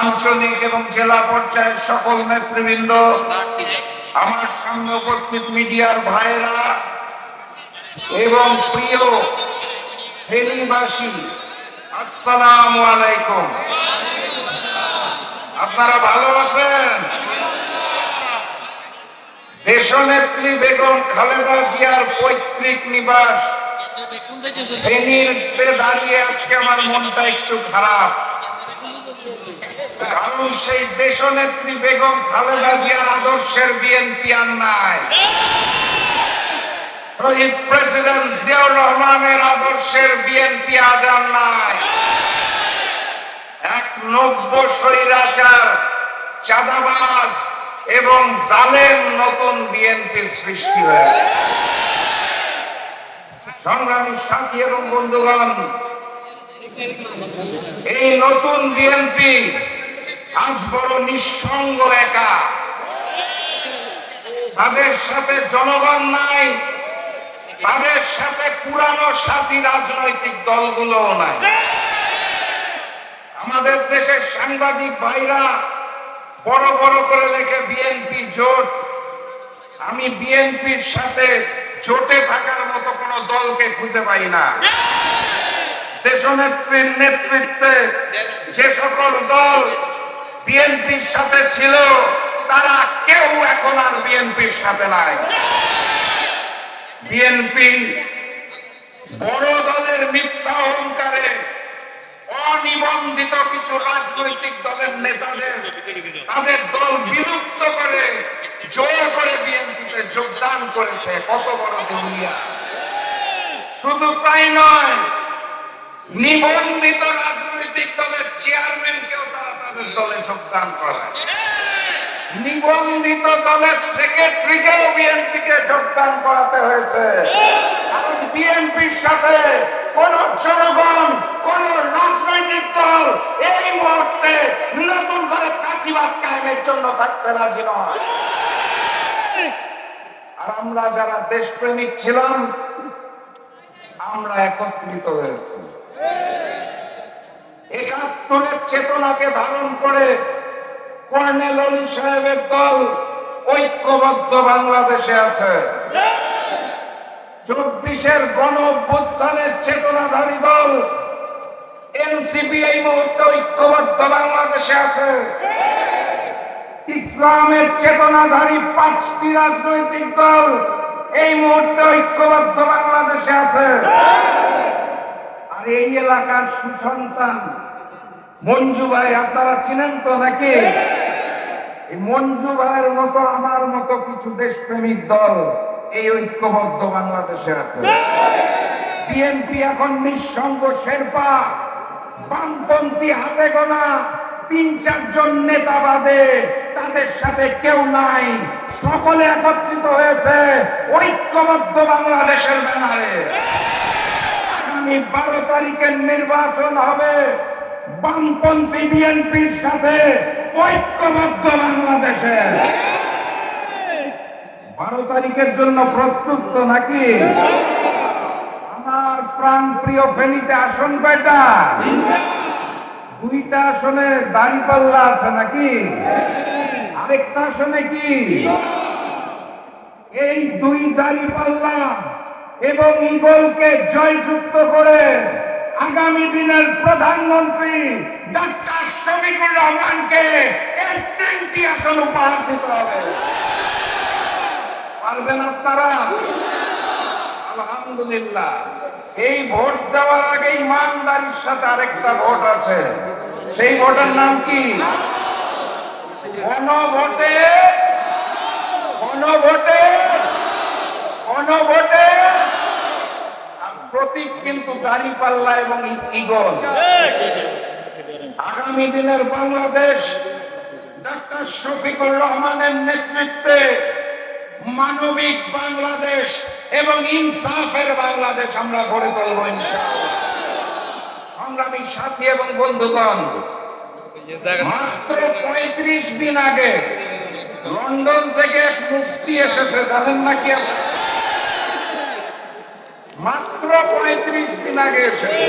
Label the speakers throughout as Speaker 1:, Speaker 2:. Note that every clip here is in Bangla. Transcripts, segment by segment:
Speaker 1: আঞ্চলিক এবং জেলা পর্যায়ের সকল নেতৃবৃন্দ, আমার সামনে উপস্থিত মিডিয়ার ভাইরা এবং প্রিয় ফেনীবাসী, আসসালামু আলাইকুম। আপনারা ভালো আছেন? দেশনেত্রী বেগম খালেদা জিয়ার পৈতৃক নিবাস ফেনীতে দাঁড়িয়ে আজকে আমার মনটা একটু খারাপ, কারণ সেই দেশনেত্রী বেগম খালেদা জিয়ার আদর্শের বিএনপি আর নাই। শহীদ প্রেসিডেন্ট জিয়াউর রহমানের আদর্শের বিএনপি আজ আর নাই। এক নব্য স্বৈরাচার, চাঁদাবাজ এবং জালেম নতুন বিএনপি সৃষ্টি হয়েছে। সংগ্রামী সাথী এবং বন্ধুগণ, এই নতুন বিএনপি আজ বড় নিঃসঙ্গ, একা। তাদের সাথে জনগণ নাই, তাদের সাথে পুরানো সাথী রাজনৈতিক দলগুলোও নাই। আমাদের দেশের সাংবাদিক ভাইরা বড় বড় করে লেখে বিএনপি জোট। আমি বিএনপির সাথে জোটে থাকার মতো কোন দলকে খুঁজে পাই না। দেশনেত্রীর নেতৃত্বে যে সকল দল বিএনপির সাথে ছিল, তারা কেউ এখন আর বিএনপির সাথে নাই। বিএনপি বড় দলের মিথ্যা অহংকারে অনিবন্ধিত কিছু রাজনৈতিক দলের নেতাদের তাদের দল বিলুপ্ত করে জোর করে বিএনপিতে যোগদান করেছে। কত বড় দুনিয়া! শুধু তাই নয়, নিবন্ধিত রাজনৈতিক দলের চেয়ারম্যানকেও তারা তাদের দলে যোগদান করায়। নিবন্ধিত দলের সেক্রেটারিকেও বিএনপিকে যোগদান করাতে হয়েছে। কারণ বিএনপির সাথে কোন জনগণ, কোন রাজনৈতিক দল এই মুহূর্তে নতুন করে ফ্যাসিবাদ কায়েমের জন্য থাকতে রাজি নয়। আর আমরা যারা দেশপ্রেমিক ছিলাম, আমরা একত্রিত হয়েছি। ৭১-এর চেতনাকে ধারণ করে কর্নেল অলি সাহেবের দল ঐক্যবদ্ধ বাংলাদেশে আছে। ২৪-এর গণ অভ্যুত্থানের চেতনাধারী দল এনসিপি এই মুহূর্তে ঐক্যবদ্ধ বাংলাদেশে আছে। ইসলামের চেতনাধারী ৫টি রাজনৈতিক দল এই মুহূর্তে ঐক্যবদ্ধ বাংলাদেশে আছে। আর এই এলাকার সুসন্তান মঞ্জু ভাই, আপনারা চিনেন তো নাকি? এই মঞ্জু ভাইয়ের মতো, আমার মতো কিছু দেশপ্রেমিক দল এই ঐক্যবদ্ধ বাংলাদেশে আছে। বিএনপি এখন নিঃসঙ্গ শেরপা, বামপন্থী হাতে গোনা ৩-৪ জন নেতা বাদে তাদের সাথে কেউ নাই। সকলে একত্রিত হয়েছে ঐক্যবদ্ধ বাংলাদেশের ব্যানারে। আগামী ১২ তারিখের নির্বাচন হবে বামপন্থী বিএনপির সাথে ঐক্যবদ্ধ বাংলাদেশে। ১২ তারিখের জন্য প্রস্তুত তো নাকি? আমার প্রাণ প্রিয় ফেনীতে আসন কয়টা? ২টা আসনে দাঁড়িপাল্লা আছে নাকি? আরেকটা আসনে কি? এই ২ দাঁড়িপাল্লা এবং ঈগলকে জয়যুক্ত করে আগামী দিনের প্রধানমন্ত্রী ডাক্তার শফিকুর রহমানকে এই ৩টি আসন উপহার দিতে হবে। পারবেন আপনারা? আলহামদুলিল্লাহ। এই ভোট দেওয়ার আগে ইমানদারির সাথে আরেকটা ভোট আছে। সেই ভোটের নাম কি? গণভোটে, গণভোটে, গণভোটে। প্রতীক কিন্তু দাঁড়িপাল্লা এবং ঈগল। আগামী দিনের বাংলাদেশ ডাক্তার শফিকুর রহমানের নেতৃত্বে মানবিক বাংলাদেশ এবং ইনসাফের বাংলাদেশ আমরা গড়ে তুলব ইনশাআল্লাহ। সংগ্রামী সাথী এবং বন্ধুগণ, মাত্র ৩৫ দিন আগে লন্ডন থেকে এক মুফতি এসেছে, জানেন নাকি? মাত্র ৩৫ দিন আগে এসেছে।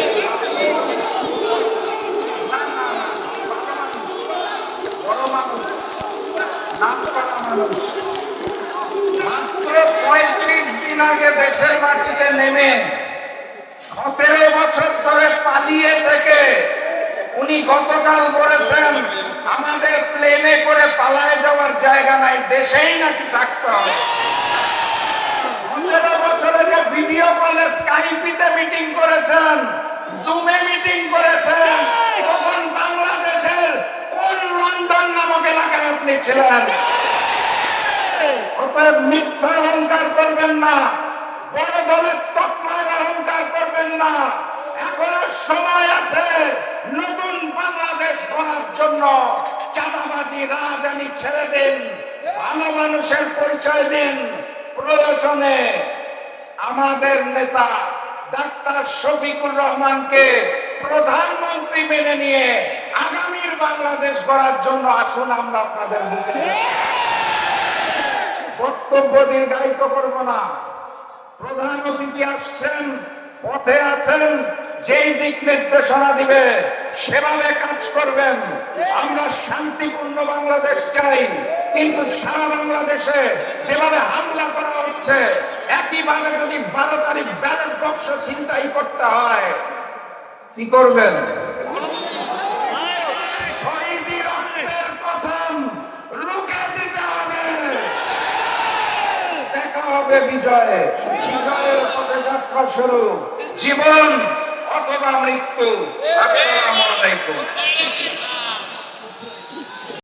Speaker 1: নামকরা মানুষ মাত্র 35 দিন আগে দেশের মাটিতে নেমে 17 বছর ধরে পালিয়ে থেকে উনি গতকাল বলেছেন আমাদের প্লেনে করে পালায় যাওয়ার জায়গা নাই, দেশেই নাকি থাকতে হবে। 15 বছরে যে ভিডিও কলে স্কাইপিতে মিটিং করেছেন, জুমে মিটিং করেছেন, তখন বাংলাদেশের কোন লন্ডন নামক এলাকায় আপনি ছিলেন? অতএব মিথ্যা অহংকার করবেন না, বড় দলের তকমার অহংকার করবেন না। এখনো সময় আছে নতুন বাংলাদেশ গড়ার জন্য। চাঁদাবাজি রাজধানী ছেড়ে দিন, ভালো মানুষের পরিচয় দিন। প্রয়োজনে আমাদের নেতা ডাক্তার শফিকুর রহমানকে প্রধানমন্ত্রী মেনে নিয়ে আগামীর বাংলাদেশ গড়ার জন্য আসুন আমরা আপনাদের মুখে। বক্তব্য দীর্ঘায়িত করব না। প্রধান অতিথি আসছেন, পথে আছেন, যেই দিক নির্দেশনা দিবে সেভাবে কাজ করবেন। আমরা শান্তিপূর্ণ বাংলাদেশ চাই, কিন্তু সারা বাংলাদেশে যেভাবে হামলা করা হচ্ছে, একইভাবে যদি 12 তারিখ ব্যালট বক্স ছিনতাই করতে হয়, কি করবেন? শহীদি রক্তের কসম রুখে দিতে হবে। দেখা হবে বিজয়ে, বিজয়ের পথে যাত্রা শুরু। জীবন অথবা মৃত্যু। আসসালামু আলাইকুম।